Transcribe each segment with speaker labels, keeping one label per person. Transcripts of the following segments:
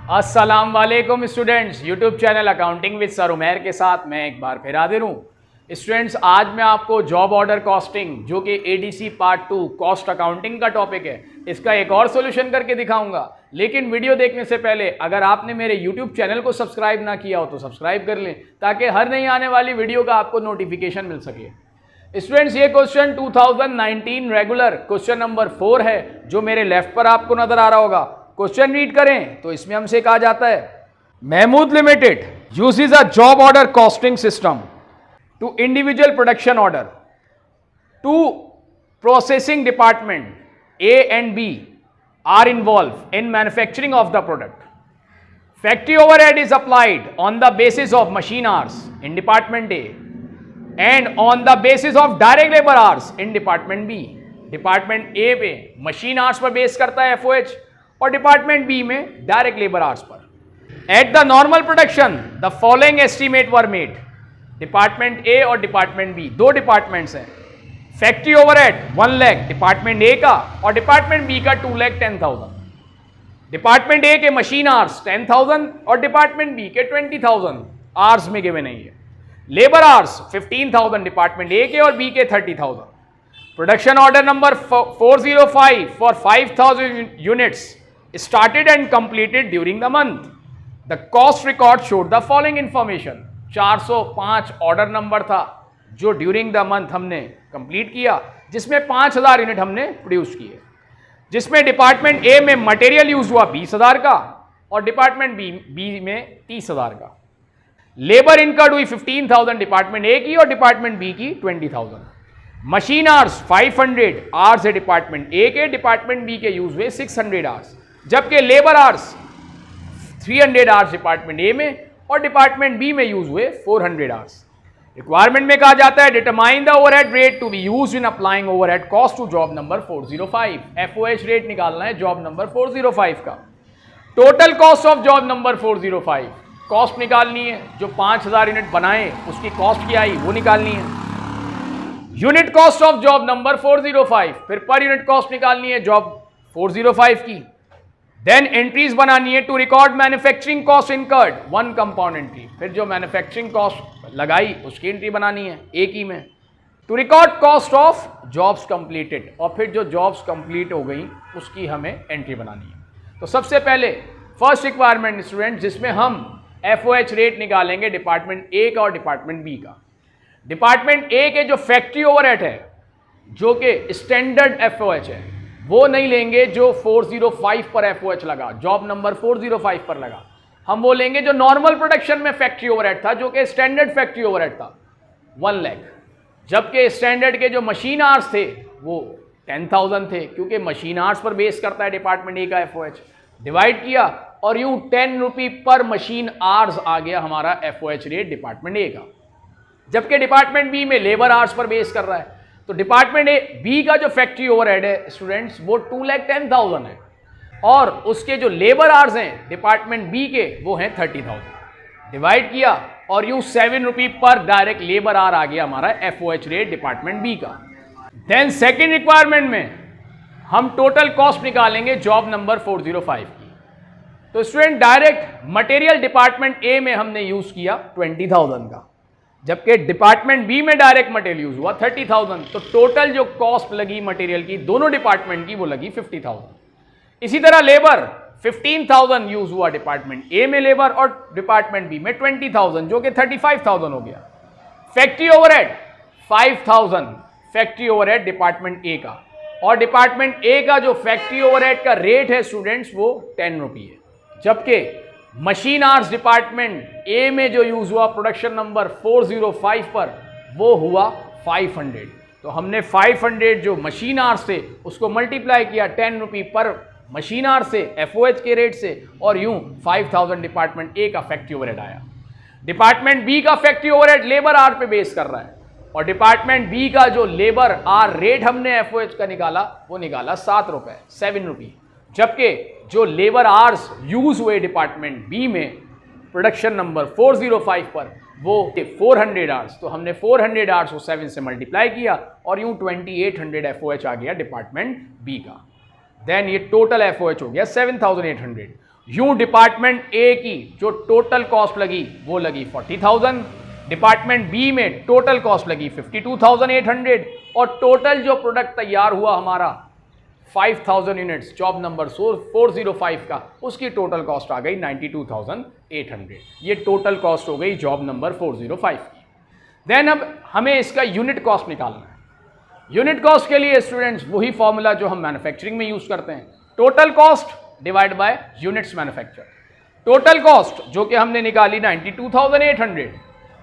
Speaker 1: अस्सलाम वालेकुम students, YouTube channel accounting with sir Umair के साथ मैं एक बार फिर हाजिर हूँ। स्टूडेंट्स, आज मैं आपको जॉब ऑर्डर कॉस्टिंग जो कि एडीसी पार्ट 2 कॉस्ट अकाउंटिंग का टॉपिक है, इसका एक और सॉल्यूशन करके दिखाऊंगा। लेकिन वीडियो देखने से पहले अगर आपने मेरे यूट्यूब चैनल को सब्सक्राइब ना किया हो तो सब्सक्राइब कर लें, ताकि हर नई आने वाली वीडियो का आपको नोटिफिकेशन मिल सके। स्टूडेंट्स, ये क्वेश्चन 2019 रेगुलर क्वेश्चन नंबर 4 है, जो मेरे लेफ्ट पर आपको नजर आ रहा होगा। क्वेश्चन रीड करें तो इसमें हमसे कहा जाता है, Mahmood limited uses a job order costing system to individual production order to processing department A and B are involve in manufacturing of the product. Factory overhead is applied on the basis of machine hours in department A and on the basis of direct labour hours in department B. Department A पे machine hours पर base करता है FOH, और department B में direct labour hours per. At the normal production the following estimate were made. Department A और department B दो departments हैं। Factory overhead 1 lakh department A का, और डिपार्टमेंट बी का 2,10,000। डिपार्टमेंट ए के मशीन आवर्स 10,000 और डिपार्टमेंट बी के 20,000 आवर्स में गिवन नहीं है। लेबर आवर्स 15,000 डिपार्टमेंट ए के और बी के 30,000। Production order number 405 for 5,000 units started and completed during the month. The cost record showed the following information. 405 order number था जो ड्यूरिंग द मंथ हमने कंप्लीट किया, जिसमें 5,000 यूनिट हमने प्रोड्यूस किए, जिसमें डिपार्टमेंट ए में मटेरियल यूज हुआ 20,000 का और डिपार्टमेंट बी में 30,000 का। लेबर इनकर्ड हुई 15,000 डिपार्टमेंट ए की और डिपार्टमेंट बी की 20,000। मशीन आवर्स 500 आवर्स है डिपार्टमेंट ए के, डिपार्टमेंट बी के यूज हुए 600 आवर्स, जबकि labour hours 300 hours department A में और डिपार्टमेंट बी में यूज हुए 400 आवर्स। रिक्वायरमेंट में कहा जाता है, determine the overhead rate to be used in applying overhead cost to job number 405। FOH rate निकालना है जॉब नंबर 405 का। Total cost of job number 405 cost निकालनी है, जो 5,000 यूनिट बनाए उसकी कॉस्ट क्या आई वो निकालनी है। Unit cost of job number 405, फिर पर यूनिट कॉस्ट निकालनी है जॉब 405 की। देन एंट्रीज बनानी है to record manufacturing cost incurred 1 compound entry, फिर जो मैन्युफैक्चरिंग कॉस्ट लगाई उसकी एंट्री बनानी है एक ही में। To record cost of jobs completed, और फिर जो जॉब्स कंप्लीट हो गई उसकी हमें एंट्री बनानी है। तो सबसे पहले फर्स्ट रिक्वायरमेंट स्टूडेंट, जिसमें हम एफओएच रेट निकालेंगे डिपार्टमेंट ए का और डिपार्टमेंट बी का। डिपार्टमेंट ए के जो फैक्ट्री ओवरहेड है, जो कि स्टैंडर्ड एफओएच है, वो नहीं लेंगे जो 405 पर एफओएच लगा, जॉब नंबर 405 पर लगा। हम वो लेंगे जो नॉर्मल प्रोडक्शन में फैक्ट्री ओवरहेड था, जो कि स्टैंडर्ड फैक्ट्री ओवरहेड था 1 लाख, जबकि स्टैंडर्ड के जो मशीन आवर्स थे वो 10,000 थे, क्योंकि मशीन आवर्स पर बेस करता है डिपार्टमेंट ए का एफओएच। डिवाइड किया और यूं 10 रुपये पर मशीन आवर्स आ गया हमारा एफओएच रेट डिपार्टमेंट ए का, जबकि डिपार्टमेंट बी में लेबर आवर्स पर बेस कर रहा है। तो डिपार्टमेंट ए बी का जो फैक्ट्री ओवरहेड है स्टूडेंट्स वो 2,10,000 है, और उसके जो लेबर आवर्स हैं डिपार्टमेंट बी के वो हैं 30,000। डिवाइड किया और यूं 7 रुपये पर डायरेक्ट लेबर आवर आ गया हमारा एफओएच रेट डिपार्टमेंट बी का। देन सेकेंड रिक्वायरमेंट में हम टोटल कॉस्ट निकालेंगे जॉब नंबर 405 की। तो student, direct material department A में हमने यूज किया 20,000 का, जबकि डिपार्टमेंट बी में डायरेक्ट मटेरियल यूज हुआ 30,000। तो टोटल जो कॉस्ट लगी मटेरियल की दोनों डिपार्टमेंट की वो लगी 50,000। इसी तरह लेबर 15,000 यूज हुआ डिपार्टमेंट ए में लेबर, और डिपार्टमेंट बी में 20,000, जो कि 35,000 हो गया। Factory overhead 5,000 factory overhead department A का, और डिपार्टमेंट ए का जो फैक्ट्री ओवरहेड का रेट है स्टूडेंट्स वो 10 रुपये है, जबकि मशीन आवर्स डिपार्टमेंट ए में जो यूज हुआ प्रोडक्शन नंबर 405 पर वो हुआ 500। तो हमने 500 जो मशीन आवर्स थे उसको मल्टीप्लाई किया 10 रुपये पर मशीन आवर से एफओएच के रेट से, और यूं 5,000 डिपार्टमेंट ए का फैक्ट्री ओवरहेड आया। डिपार्टमेंट बी का फैक्ट्री ओवरहेड लेबर आवर पे बेस कर रहा है, और डिपार्टमेंट बी का जो लेबर आवर रेट हमने एफओएच का निकाला वो निकाला 7 रुपये 7 रुपये, जबकि जो लेबर आवर्स यूज हुए डिपार्टमेंट बी में प्रोडक्शन नंबर 405 पर वो 400 आवर्स। तो हमने 400 आवर्स को 7 से मल्टीप्लाई किया और यूं 2800 एफओएच आ गया डिपार्टमेंट बी का। देन ये टोटल एफओएच हो गया 7800। यूं डिपार्टमेंट ए की जो टोटल कॉस्ट लगी वो लगी 40,000, डिपार्टमेंट बी में टोटल कॉस्ट लगी 52,800 और टोटल जो प्रोडक्ट तैयार हुआ हमारा 5,000 यूनिट्स जॉब नंबर 405 का, उसकी टोटल कॉस्ट आ गई 92,800। ये टोटल कॉस्ट हो गई जॉब नंबर 405 की। देन अब हमें इसका यूनिट कॉस्ट निकालना है। यूनिट कॉस्ट के लिए स्टूडेंट्स वही फॉर्मूला जो हम मैन्युफैक्चरिंग में यूज करते हैं, total cost divide by units manufacture. Total cost जो कि हमने निकाली 92,800,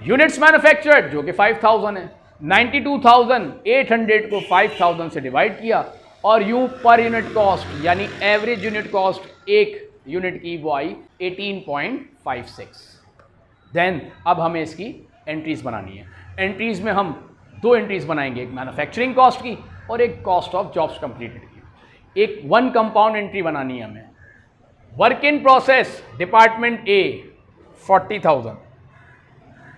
Speaker 1: यूनिट्स मैन्युफैक्चर्ड जो कि 5,000 है, 92,800 को 5,000 से डिवाइड किया और यूं पर यूनिट कॉस्ट यानी एवरेज यूनिट कॉस्ट एक यूनिट की वो आई 18.56। देन अब हमें इसकी एंट्रीज बनानी है। एंट्रीज में हम दो एंट्रीज बनाएंगे, एक मैन्युफैक्चरिंग कॉस्ट की और एक कॉस्ट ऑफ जॉब्स कंप्लीटेड की। एक वन कंपाउंड एंट्री बनानी है हमें। Work in process department A 40,000,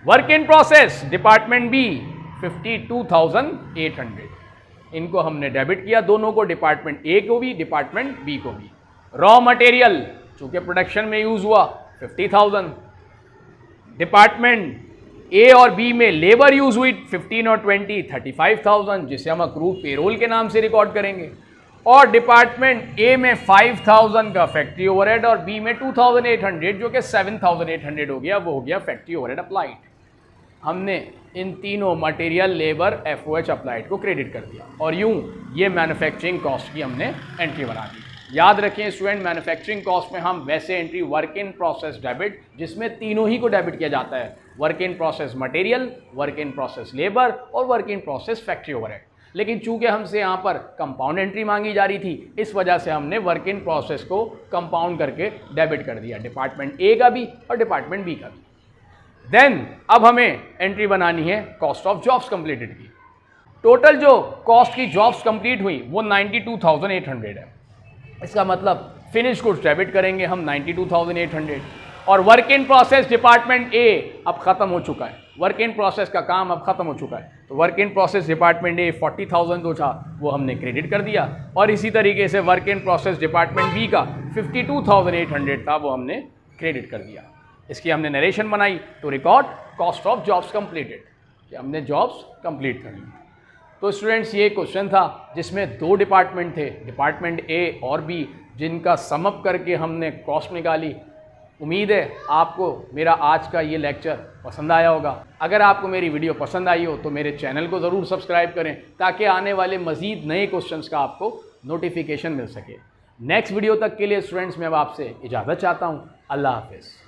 Speaker 1: work in process department B 52,800। इनको हमने डेबिट किया दोनों को, डिपार्टमेंट ए को भी डिपार्टमेंट बी को भी। रॉ मटेरियल चूंकि प्रोडक्शन में यूज हुआ 50,000, डिपार्टमेंट ए और बी में लेबर यूज हुई 15 और 20 35,000 जिसे हम अक्रूव पेरोल के नाम से रिकॉर्ड करेंगे, और डिपार्टमेंट ए में 5,000 का फैक्ट्री ओवरहेड और बी में 2,800 जो कि 7,800 हो गया, वो हो गया फैक्ट्री ओवरहेड अप्लाइड। हमने इन तीनों मटेरियल लेबर FOH अप्लाइड को क्रेडिट कर दिया और यूं ये मैन्युफैक्चरिंग कॉस्ट की हमने एंट्री बना दी। याद रखें स्टूडेंट, मैन्युफैक्चरिंग कॉस्ट में हम वैसे entry work in process debit, जिसमें तीनों ही को डेबिट किया जाता है, work in process material, work in process labour और work in process factory overhead. लेकिन चूंकि हमसे यहाँ पर कंपाउंड एंट्री मांगी जा रही थी, इस वजह से हमने वर्क इन प्रोसेस को कंपाउंड करके डेबिट कर दिया, डिपार्टमेंट ए का भी और डिपार्टमेंट बी का भी। देन अब हमें एंट्री बनानी है कॉस्ट ऑफ जॉब्स कंप्लीटेड की। टोटल जो कॉस्ट की जॉब्स कंप्लीट हुई वो 92,800 है। इसका मतलब फिनिश गुड्स डेबिट करेंगे हम 92,800 और वर्क इन प्रोसेस डिपार्टमेंट ए अब ख़त्म हो चुका है, वर्क इन प्रोसेस का काम अब ख़त्म हो चुका है, तो work in process department A 40,000 जो था वो हमने क्रेडिट कर दिया और इसी तरीके से work in process department B का 52,800 था वो हमने क्रेडिट कर दिया। इसकी हमने नरेशन बनाई तो record cost of jobs completed कि हमने जॉब्स कंप्लीट कर ली। तो स्टूडेंट्स ये क्वेश्चन था जिसमें दो डिपार्टमेंट थे, डिपार्टमेंट ए और बी, जिनका समअप करके हमने कॉस्ट निकाली। उम्मीद है आपको मेरा आज का ये लेक्चर पसंद आया होगा। अगर आपको मेरी वीडियो पसंद आई हो तो मेरे चैनल को ज़रूर सब्सक्राइब करें ताकि आने वाले मज़ीद नए क्वेश्चंस का आपको नोटिफिकेशन मिल सके। नेक्स्ट वीडियो तक के लिए स्टूडेंट्स मैं अब आपसे इजाज़त चाहता हूँ। अल्लाह हाफिज़।